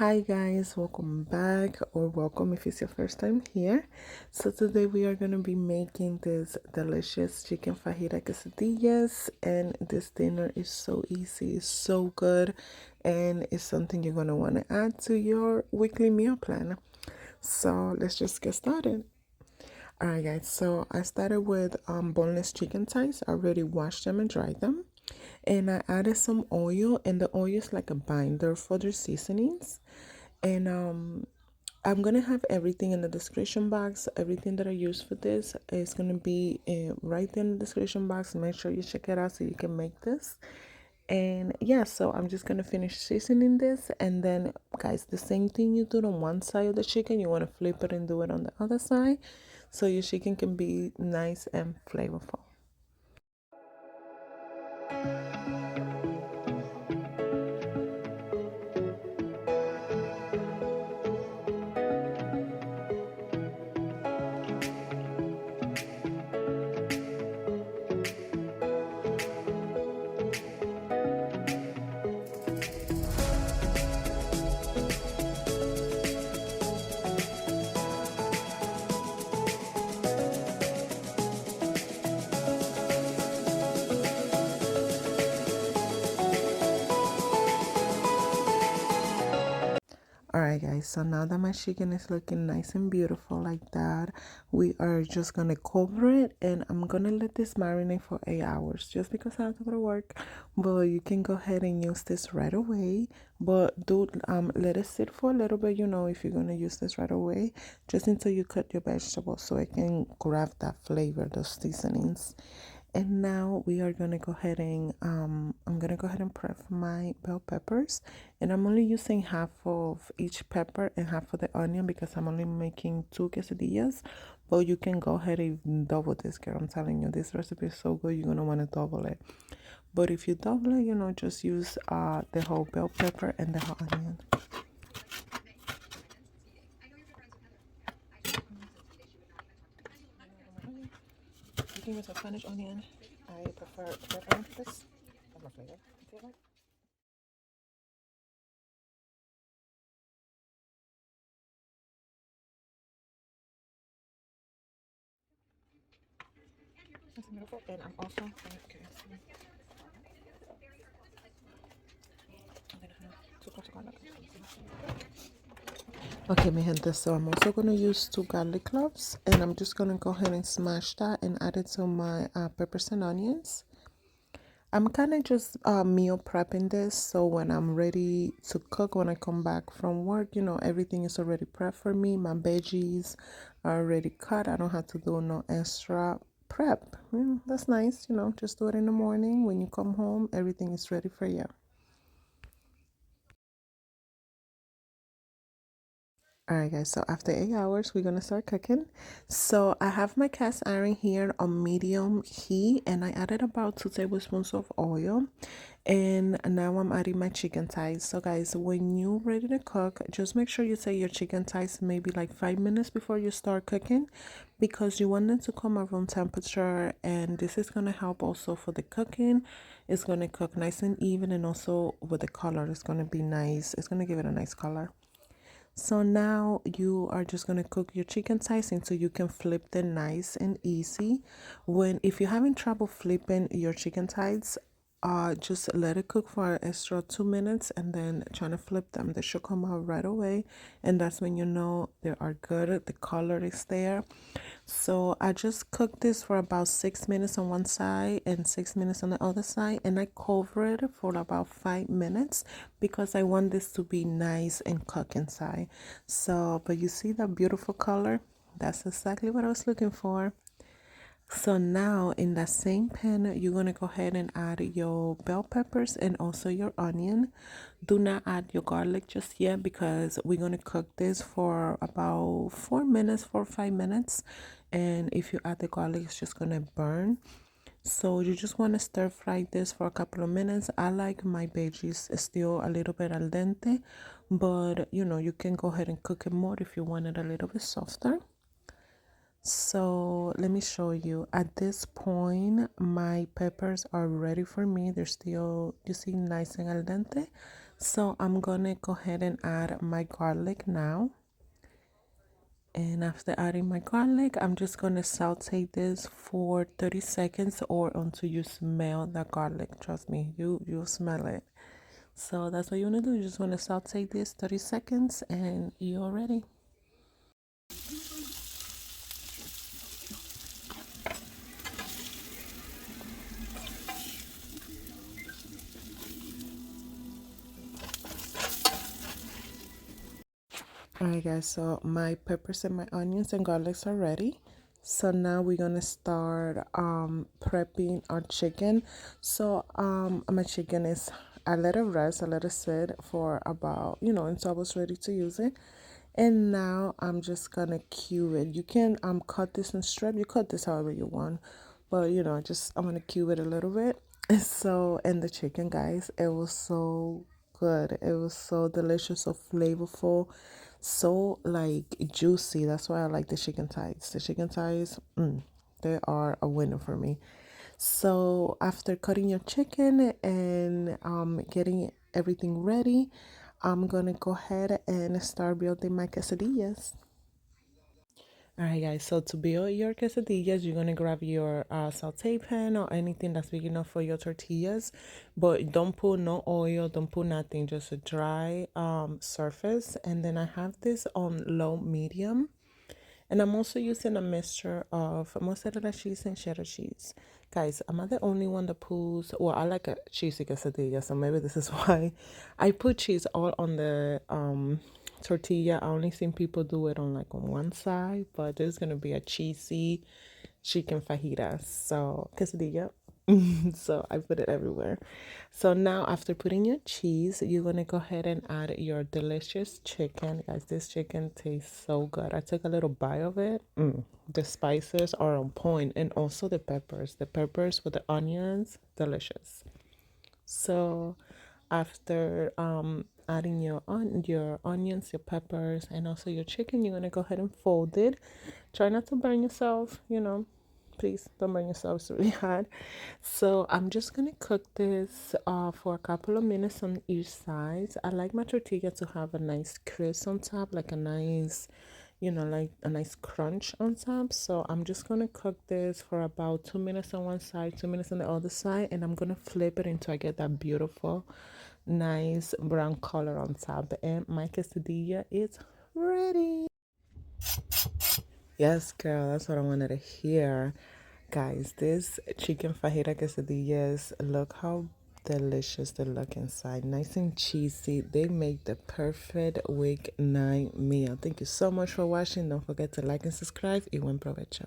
Hi guys, welcome back or welcome if it's your first time here. So today we are going to be making this delicious chicken fajita quesadillas, and this dinner is so easy, it's so good, and it's something you're going to want to add to your weekly meal plan. So let's just get started. Alright guys, so I started with boneless chicken thighs. I already washed them and dried them, and I added some oil, and the oil is like a binder for their seasonings. And I'm gonna have everything in the description box. Everything that I use for this is gonna be right there in the description box. Make sure you check it out so you can make this. And yeah, so I'm just gonna finish seasoning this, and then guys, the same thing you do on one side of the chicken, you want to flip it and do it on the other side so your chicken can be nice and flavorful. Alright guys, so now that my chicken is looking nice and beautiful like that, we are just gonna cover it, and I'm gonna let this marinate for 8 hours just because I have to go to work. But you can go ahead and use this right away, but do let it sit for a little bit, if you're gonna use this right away, just until you cut your vegetables so it can grab that flavor, those seasonings. And now we are gonna go ahead and I'm gonna go ahead and prep my bell peppers, and I'm only using half of each pepper and half of the onion because I'm only making 2 quesadillas. But you can go ahead and double this, girl. I'm telling you, this recipe is so good, you're gonna want to double it. But if you double it, just use the whole bell pepper and the whole onion. You can use a Spanish onion. I prefer red onion for this. That's my flavor. You feel like? That's beautiful. And I'm also okay. I'm gonna have 2 cups of garlic. Okay, mi gente, so I'm also going to use 2 garlic cloves, and I'm just going to go ahead and smash that and add it to my peppers and onions. I'm kind of just meal prepping this, so when I'm ready to cook, when I come back from work, everything is already prepped for me. My veggies are already cut. I don't have to do no extra prep. That's nice, just do it in the morning. When you come home, everything is ready for you. Alright guys, so after 8 hours, we're gonna start cooking. So I have my cast iron here on medium heat, and I added about 2 tablespoons of oil, and now I'm adding my chicken thighs. So guys, when you're ready to cook, just make sure you set your chicken thighs maybe like 5 minutes before you start cooking, because you want them to come at room temperature, and this is gonna help also for the cooking. It's gonna cook nice and even, and also with the color, it's gonna be nice. It's gonna give it a nice color. So now you are just gonna cook your chicken thighs until you can flip them nice and easy. If you're having trouble flipping your chicken thighs, just let it cook for an extra 2 minutes, and then trying to flip them. They should come out right away, and that's when you know they are good. The color is there. So I just cooked this for about 6 minutes on one side and 6 minutes on the other side, and I cover it for about 5 minutes because I want this to be nice and cook inside. So, but you see that beautiful color? That's exactly what I was looking for. So now in that same pan, you're going to go ahead and add your bell peppers and also your onion. Do not add your garlic just yet because we're going to cook this for about 4 minutes, 4 or 5 minutes. And if you add the garlic, it's just going to burn. So you just want to stir fry this for a couple of minutes. I like my veggies still a little bit al dente, but you can go ahead and cook it more if you want it a little bit softer. So let me show you. At this point, my peppers are ready for me. They're still, you see, nice and al dente. So I'm gonna go ahead and add my garlic now. And after adding my garlic, I'm just gonna saute this for 30 seconds or until you smell the garlic. Trust me, you'll smell it. So that's what you wanna do. You just wanna saute this 30 seconds and you're ready. Alright guys, so my peppers and my onions and garlics are ready. So now we're gonna start prepping our chicken. So my chicken is, I let it rest, I let it sit for about, until I was ready to use it. And now I'm just gonna cube it. You can cut this in strip, you cut this however you want. But I'm gonna cube it a little bit. So, and the chicken, guys, it was so good. It was so delicious, so flavorful, so like juicy. That's why I like the chicken thighs. The chicken thighs, they are a winner for me. So after cutting your chicken and getting everything ready, I'm gonna go ahead and start building my quesadillas. Alright guys, so to build your quesadillas, you're gonna grab your saute pan or anything that's big enough for your tortillas, but don't put no oil, don't put nothing, just a dry surface. And then I have this on low medium, and I'm also using a mixture of mozzarella cheese and cheddar cheese. Guys, am I the only one that puts, well, I like a cheesy quesadilla, so maybe this is why I put cheese all on the tortilla. I only seen people do it on like on one side, but there's gonna be a cheesy chicken fajitas, so quesadilla. So I put it everywhere. So now after putting your cheese, you're gonna go ahead and add your delicious chicken. Guys, this chicken tastes so good. I took a little bite of it. The spices are on point, and also the peppers. The peppers with the onions, delicious. So after adding your onions, your peppers, and also your chicken, you're gonna go ahead and fold it. Try not to burn yourself, please don't burn yourself, it's really hot. So I'm just gonna cook this for a couple of minutes on each side. I like my tortilla to have a nice crisp on top, like a nice, like a nice crunch on top. So I'm just gonna cook this for about 2 minutes on one side, 2 minutes on the other side, and I'm gonna flip it until I get that beautiful nice brown color on top. And my quesadilla is ready. Yes, girl, that's what I wanted to hear. Guys, this chicken fajita quesadillas, look how delicious they look inside. Nice and cheesy. They make the perfect weeknight meal. Thank you so much for watching. Don't forget to like and subscribe. Y buen provecho.